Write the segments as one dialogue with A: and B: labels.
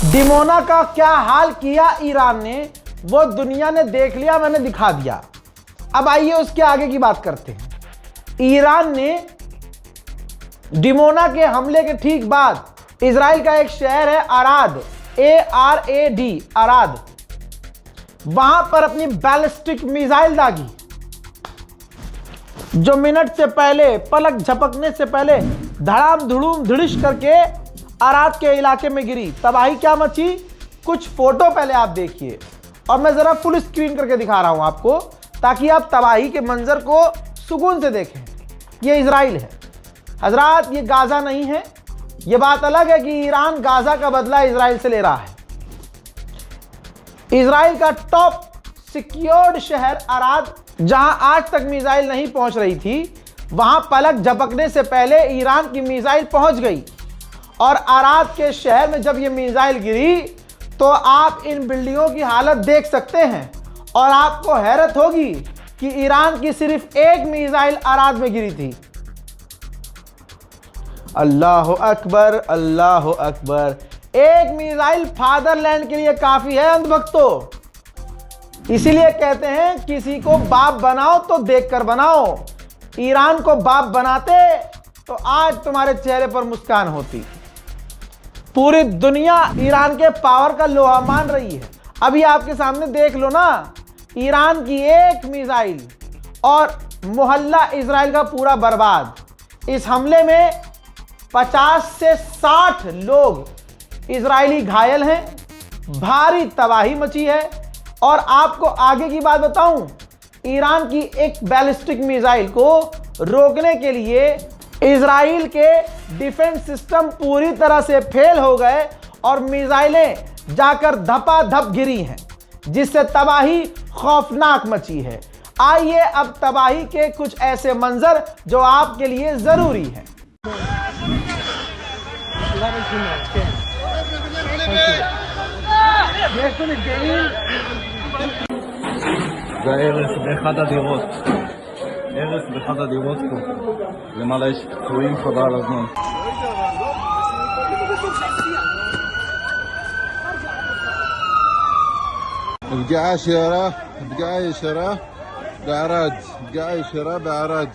A: Dimona का क्या हाल किया ईरान ने, वो दुनिया ने देख लिया, मैंने दिखा दिया। अब आइए उसके आगे की बात करते हैं। ईरान ने डिमोना के हमले के ठीक बाद इजराइल का एक शहर है अराद, ARAD, अराद, वहां पर अपनी बैलिस्टिक मिसाइल दागी, जो मिनट से पहले, पलक झपकने से पहले धड़ाम धुड़ूम धड़िश करके अराद के इलाके में गिरी। तबाही क्या मची, कुछ फोटो पहले आप देखिए और मैं जरा फुल स्क्रीन करके दिखा रहा हूं आपको, ताकि आप तबाही के मंजर को सुकून से देखें। ये इजराइल है हजरात, ये गाजा नहीं है। ये बात अलग है कि ईरान गाजा का बदला इजराइल से ले रहा है। इजराइल का टॉप सिक्योर्ड शहर अराद, जहां आज तक मिसाइल नहीं पहुंच रही थी, वहां पलक झपकने से पहले ईरान की मिसाइल पहुंच गई। और अराद के शहर में जब ये मिसाइल गिरी तो आप इन बिल्डिंगों की हालत देख सकते हैं और आपको हैरत होगी कि ईरान की सिर्फ एक मिसाइल अराद में गिरी थी। अल्लाह अकबर, अल्लाह अकबर। एक मिसाइल फादरलैंड के लिए काफी है अंधभक्तों। इसीलिए कहते हैं किसी को बाप बनाओ तो देखकर बनाओ। ईरान को बाप बनाते तो आज तुम्हारे चेहरे पर मुस्कान होती। पूरी दुनिया ईरान के पावर का लोहा मान रही है। अभी आपके सामने देख लो ना, ईरान की एक मिसाइल और मोहल्ला इजराइल का पूरा बर्बाद। इस हमले में 50 से 60 लोग इजरायली घायल हैं, भारी तबाही मची है। और आपको आगे की बात बताऊं, ईरान की एक बैलिस्टिक मिसाइल को रोकने के लिए इजराइल के डिफेंस सिस्टम पूरी तरह से फेल हो गए और मिसाइलें जाकर धपाधप गिरी हैं, जिससे तबाही खौफनाक मची है। आइए अब तबाही के कुछ ऐसे मंजर जो आपके लिए जरूरी हैं।
B: והרס באחד הדירות, הרס באחד הדירות פה, למעלה יש פצועים חבל על הזמן. פגיעה ישירה בערד, פגיעה ישירה בערד,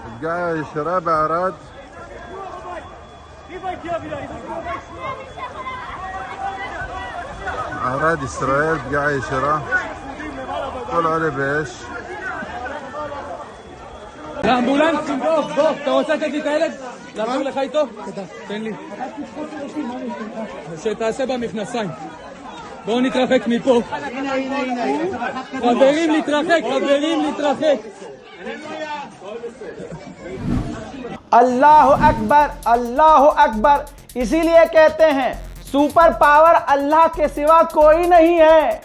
B: פגיעה ישירה בערד. ערד ישראל, פגיעה ישירה, כל עולה באש.
C: לאמבולנסים, בוא, אתה רוצה לתת לי את הילד? לעבור לך איתו? תן לי. שתעשה במכנסיים. בואו נתרחק מפה. חברים להתרחק, חברים להתרחק.
A: अल्लाह अकबर, अल्लाह अकबर। इसीलिए कहते हैं सुपर पावर अल्लाह के सिवा कोई नहीं है।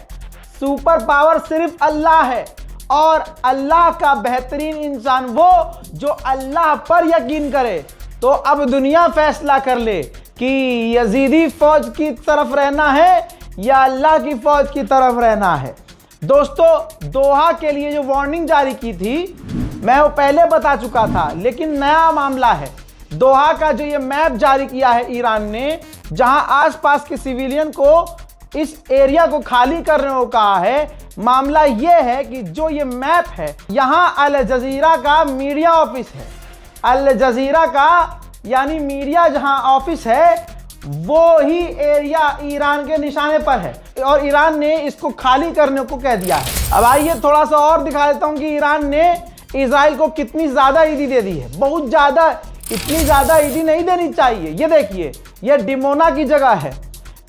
A: सुपर पावर सिर्फ अल्लाह है और अल्लाह का बेहतरीन इंसान वो जो अल्लाह पर यकीन करे। तो अब दुनिया फैसला कर ले कि यजीदी फौज की तरफ रहना है या अल्लाह की फौज की तरफ रहना है। दोस्तों, दोहा के लिए जो वार्निंग जारी की थी मैं वो पहले बता चुका था, लेकिन नया मामला है। दोहा का जो ये मैप जारी किया है ईरान ने, जहां आसपास के सिविलियन को इस एरिया को खाली करने को कहा है। मामला ये है कि जो ये मैप है, यहां अल जजीरा का मीडिया ऑफिस है। अल जजीरा का यानी मीडिया जहां ऑफिस है, वो ही एरिया ईरान के निशाने पर है और ईरान ने इसको खाली करने को कह दिया है। अब आइए थोड़ा सा और दिखा देता हूं कि ईरान ने इजराइल को कितनी ज्यादा ईदी दे दी है। बहुत ज्यादा, इतनी ज्यादा ईदी नहीं देनी चाहिए। ये देखिए, ये डिमोना की जगह है,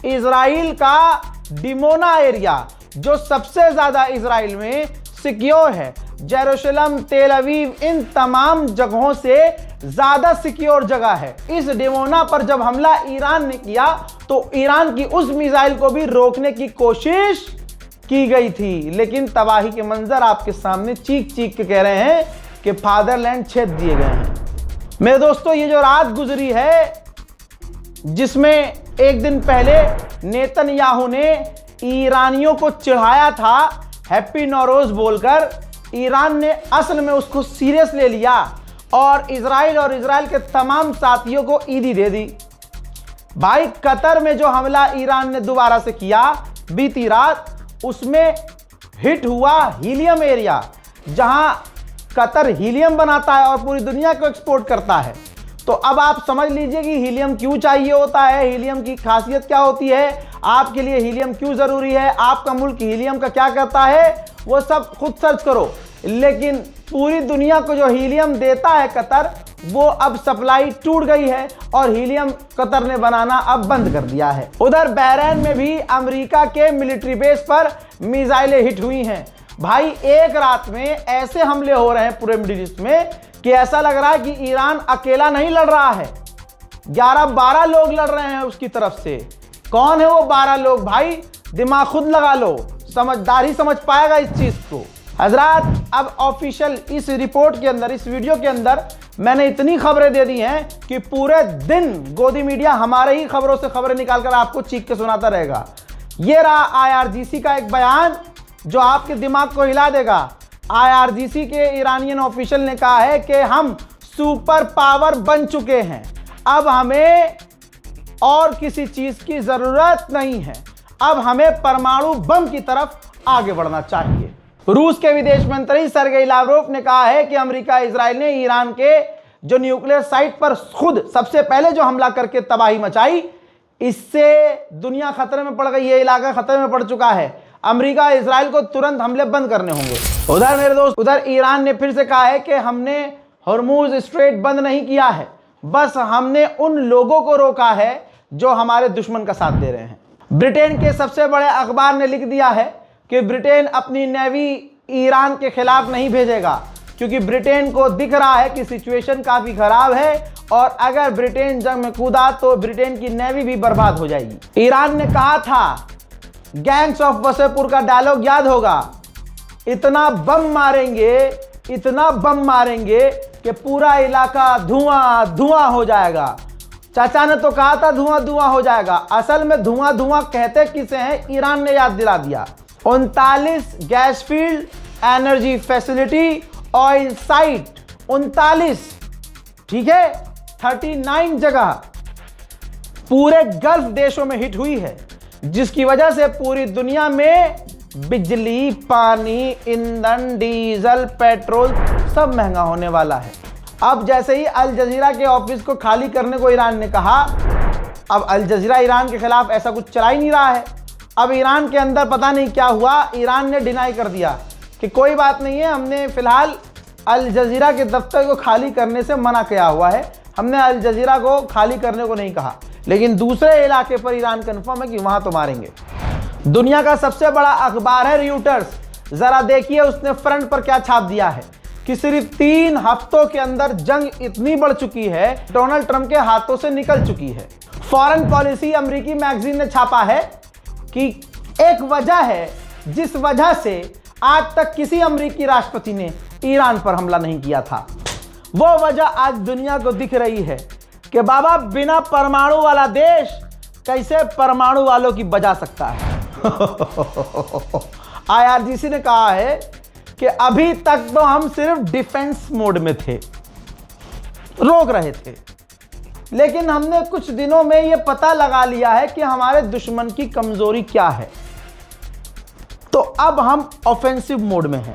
A: इजराइल का डिमोना एरिया, जो सबसे ज्यादा इजराइल में सिक्योर है। जेरूशलम, तेल अवीव, इन तमाम जगहों से ज्यादा सिक्योर जगह है। इस डिमोना पर जब हमला ईरान ने किया तो ईरान की उस मिसाइल को भी रोकने की कोशिश की गई थी, लेकिन तबाही के मंजर आपके सामने चीख चीख के कह रहे हैं कि फादरलैंड छेद दिए गए हैं। मेरे दोस्तों, ये जो रात गुजरी है, जिसमें एक दिन पहले नेतन्याहू ने ईरानियों को चिढ़ाया था हैप्पी नौरोज बोलकर, ईरान ने असल में उसको सीरियस ले लिया और इजराइल के तमाम साथियों को ईदी दे दी। भाई कतर में जो हमला ईरान ने दोबारा से किया बीती रात, उसमें हिट हुआ हीलियम एरिया, जहां कतर हीलियम बनाता है और पूरी दुनिया को एक्सपोर्ट करता है। तो अब आप समझ लीजिए कि हीलियम क्यों चाहिए होता है, हीलियम की खासियत क्या होती है, आपके लिए हीलियम क्यों जरूरी है, आपका मुल्क हीलियम का क्या करता है, वो सब खुद सर्च करो। लेकिन पूरी दुनिया को जो हीलियम देता है कतर, वो अब सप्लाई टूट गई है और हीलियम कतर ने बनाना अब बंद कर दिया है। उधर बहरीन में भी अमेरिका के मिलिट्री बेस पर मिसाइलें हिट हुई हैं। भाई एक रात में ऐसे हमले हो रहे हैं पूरे मिडिल ईस्ट में कि ऐसा लग रहा है कि ईरान अकेला नहीं लड़ रहा है, 11-12 लोग लड़ रहे हैं उसकी तरफ से। कौन है वो 12 लोग भाई, दिमाग खुद लगा लो, समझदार ही समझ पाएगा इस चीज को। हजरात, अब ऑफिशियल इस रिपोर्ट के अंदर, इस वीडियो के अंदर मैंने इतनी खबरें दे दी हैं कि पूरे दिन गोदी मीडिया हमारे ही खबरों से खबरें निकालकर आपको चीख के सुनाता रहेगा। ये रहा IRGC का एक बयान जो आपके दिमाग को हिला देगा। IRGC के ईरानियन ऑफिशियल ने कहा है कि हम सुपर पावर बन चुके हैं, अब हमें और किसी चीज की जरूरत नहीं है, अब हमें परमाणु बम की तरफ आगे बढ़ना चाहिए। रूस के विदेश मंत्री सर्गेई लावरोव ने कहा है कि अमेरिका इजराइल ने ईरान के जो न्यूक्लियर साइट पर खुद सबसे पहले जो हमला करके तबाही मचाई, इससे दुनिया खतरे में पड़ गई है, इलाका खतरे में पड़ चुका है। अमेरिका इजराइल को तुरंत हमले बंद करने होंगे। उधर मेरे दोस्त, उधर ईरान ने फिर से कहा है कि हमने हॉर्मुज स्ट्रेट बंद नहीं किया है, बस हमने उन लोगों को रोका है जो हमारे दुश्मन का साथ दे रहे हैं। ब्रिटेन के सबसे बड़े अखबार ने लिख दिया है कि ब्रिटेन अपनी नेवी ईरान के खिलाफ नहीं भेजेगा, क्योंकि ब्रिटेन को दिख रहा है कि सिचुएशन काफी खराब है और अगर ब्रिटेन जंग में कूदा तो ब्रिटेन की नेवी भी बर्बाद हो जाएगी। ईरान ने कहा था, गैंग्स ऑफ वसेपुर का डायलॉग याद होगा, इतना बम मारेंगे, इतना बम मारेंगे कि पूरा इलाका धुआं धुआं हो जाएगा। चाचा ने तो कहा था धुआं धुआं हो जाएगा, असल में धुआं धुआं कहते किसे हैं, ईरान ने याद दिला दिया। 39 gas field, energy facility, oil site, 39, ठीक है, 39 जगह पूरे गल्फ देशों में हिट हुई है, जिसकी वजह से पूरी दुनिया में बिजली, पानी, ईंधन, डीजल, पेट्रोल सब महंगा होने वाला है। अब जैसे ही अल जजीरा के ऑफिस को खाली करने को ईरान ने कहा, अब अल जजीरा ईरान के खिलाफ ऐसा कुछ चला ही नहीं रहा है। अब ईरान के अंदर पता नहीं क्या हुआ, ईरान ने डिनाई कर दिया कि कोई बात नहीं है, हमने फिलहाल अल जजीरा के दफ्तर को खाली करने से मना किया हुआ है, हमने अल जजीरा को खाली करने को नहीं कहा। लेकिन दूसरे इलाके पर ईरान कंफर्म है कि वहां तो मारेंगे। दुनिया का सबसे बड़ा अखबार है रॉयटर्स, जरा देखिए उसने फ्रंट पर क्या छाप दिया है कि सिर्फ 3 हफ्तों के अंदर जंग इतनी बढ़ चुकी है, डोनाल्ड ट्रंप के हाथों से निकल चुकी है। फॉरेन पॉलिसी अमेरिकी मैगजीन ने छापा है कि एक वजह है जिस वजह से आज तक किसी अमेरिकी राष्ट्रपति ने ईरान पर हमला नहीं किया था। वो वजह आज दुनिया को दिख रही है कि बाबा बिना परमाणु वाला देश कैसे परमाणु वालों की बजा सकता है। IRGC ने कहा है कि अभी तक तो हम सिर्फ डिफेंस मोड में थे, रोक रहे थे, लेकिन हमने कुछ दिनों में यह पता लगा लिया है कि हमारे दुश्मन की कमजोरी क्या है, तो अब हम ऑफेंसिव मोड में हैं।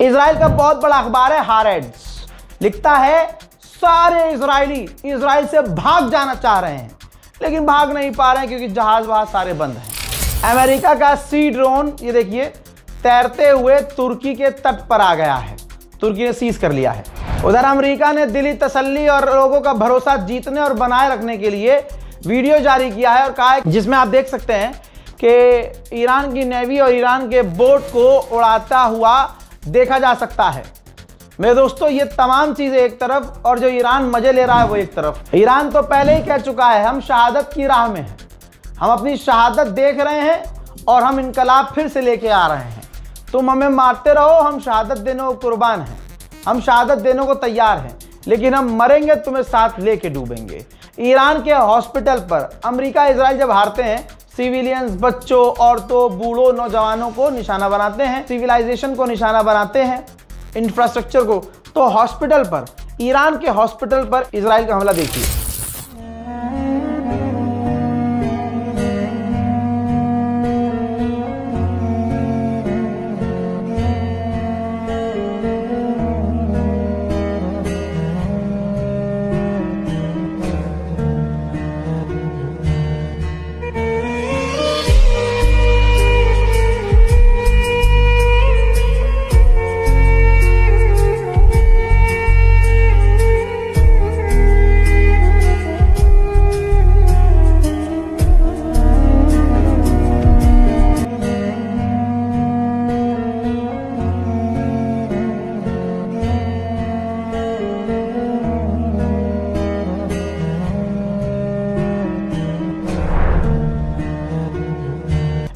A: इजराइल का बहुत बड़ा अखबार है हारेड्स, लिखता है सारे इजरायली इजराइल से भाग जाना चाह रहे हैं, लेकिन भाग नहीं पा रहे हैं क्योंकि जहाज वहां सारे बंद हैं। अमेरिका का सी ड्रोन, ये देखिए, तैरते हुए तुर्की के तट पर आ गया है, तुर्की ने सीज कर लिया है। उधर अमेरिका ने दिली तसल्ली और लोगों का भरोसा जीतने और बनाए रखने के लिए वीडियो जारी किया है और कहा है, जिसमें आप देख सकते हैं कि ईरान की नेवी और ईरान के बोट को उड़ाता हुआ देखा जा सकता है। मेरे दोस्तों, ये तमाम चीजें एक तरफ और जो ईरान मजे ले रहा है वो एक तरफ। ईरान तो पहले ही कह चुका है हम शहादत की राह में हैं, हम अपनी शहादत देख रहे हैं और हम इनकलाब फिर से लेके आ रहे हैं। तुम हमें मारते रहो, हम शहादत देने को कुर्बान हैं, हम शहादत देने को तैयार हैं, लेकिन हम मरेंगे तुम्हें साथ लेके डूबेंगे। ईरान के हॉस्पिटल पर अमेरिका इजराइल जब हारते हैं, सिविलियंस, बच्चों, औरतों, बूढ़ों, नौजवानों को निशाना बनाते हैं, सिविलाइजेशन को निशाना बनाते हैं, इंफ्रास्ट्रक्चर को। तो हॉस्पिटल पर, ईरान के हॉस्पिटल पर इजराइल का हमला देखिए।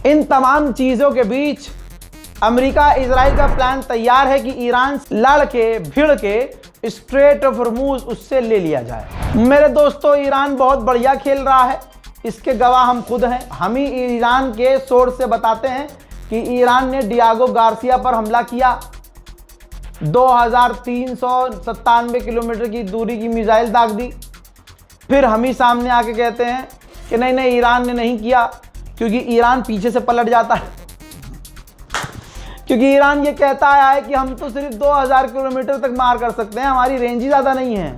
A: इन तमाम चीजों के बीच अमेरिका इजराइल का प्लान तैयार है कि ईरान लड़ के भिड़ के स्ट्रेट ऑफ हॉर्मुज उससे ले लिया जाए। मेरे दोस्तों, ईरान बहुत बढ़िया खेल रहा है, इसके गवाह हम खुद हैं। हम ही ईरान के सोर्स से बताते हैं कि ईरान ने डियागो गार्सिया पर हमला किया, 2397 किलोमीटर की दूरी की मिसाइल दाग दी। फिर हम ही सामने आके कहते हैं कि नहीं नहीं, ईरान ने नहीं किया, क्योंकि ईरान पीछे से पलट जाता है। क्योंकि ईरान ये कहता आया है कि हम तो सिर्फ 2000 किलोमीटर तक मार कर सकते हैं, हमारी रेंज ही ज़्यादा नहीं है।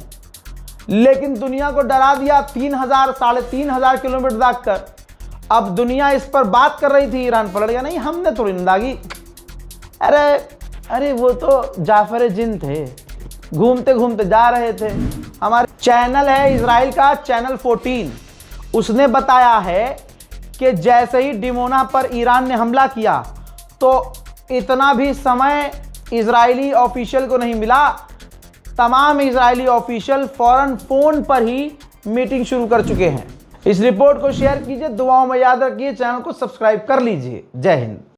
A: लेकिन दुनिया को डरा दिया 3000, 3500 किलोमीटर दाग कर। अब दुनिया इस पर बात कर रही थी, ईरान पलट गया। नहीं, हमने थोड़ी न दागी। अरे वो तो जाफर जिन थे, घूमते घूमते जा रहे थे। हमारे चैनल है इजराइल का, चैनल 14, उसने बताया है कि जैसे ही डिमोना पर ईरान ने हमला किया तो इतना भी समय इजरायली ऑफिशियल को नहीं मिला। तमाम इजरायली ऑफिशियल फौरन फोन पर ही मीटिंग शुरू कर चुके हैं। इस रिपोर्ट को शेयर कीजिए, दुआओं में याद रखिए, चैनल को सब्सक्राइब कर लीजिए। जय हिंद।